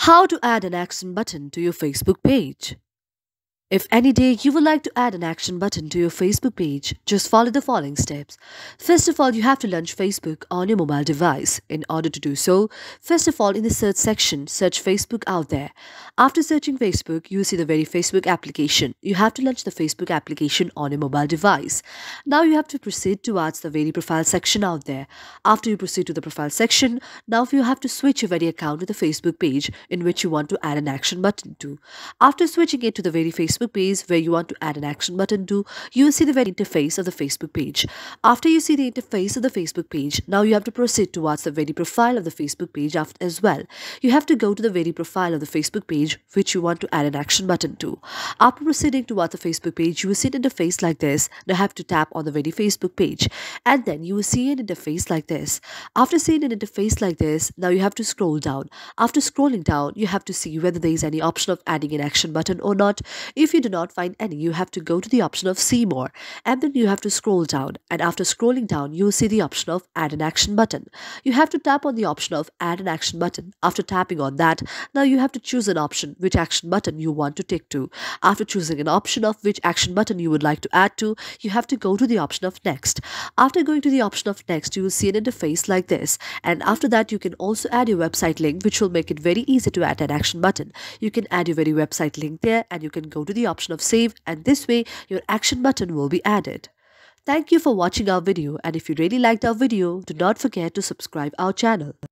How to add an action button to your Facebook page. If any day you would like to add an action button to your Facebook page, just follow the following steps. First of all, you have to launch Facebook on your mobile device. In order to do so, first of all, in the search section, search Facebook out there. After searching Facebook, you will see the very Facebook application. You have to launch the Facebook application on your mobile device. Now you have to proceed towards the very profile section out there. After you proceed to the profile section, now you have to switch your very account to the Facebook page in which you want to add an action button to. After switching it to the very Facebook page where you want to add an action button to, you will see the very interface of the Facebook page. After you see the interface of the Facebook page, now you have to proceed towards the very profile of the Facebook page as well. You have to go to the very profile of the Facebook page which you want to add an action button to. After proceeding towards the Facebook page, you will see an interface like this. Now you have to tap on the very Facebook page and then you will see an interface like this. After seeing an interface like this, now you have to scroll down. After scrolling down, you have to see whether there is any option of adding an action button or not. If you do not find any, you have to go to the option of see more and then you have to scroll down, and after scrolling down you will see the option of add an action button. You have to tap on the option of add an action button. After tapping on that, now you have to choose an option which action button you want to tick to. After choosing an option of which action button you would like to add to, you have to go to the option of next. After going to the option of next, you will see an interface like this, and after that you can also add your website link which will make it very easy to add an action button. You can add your very website link there and you can go to the option of save, and this way your action button will be added. Thank you for watching our video, and if you really liked our video, do not forget to subscribe our channel.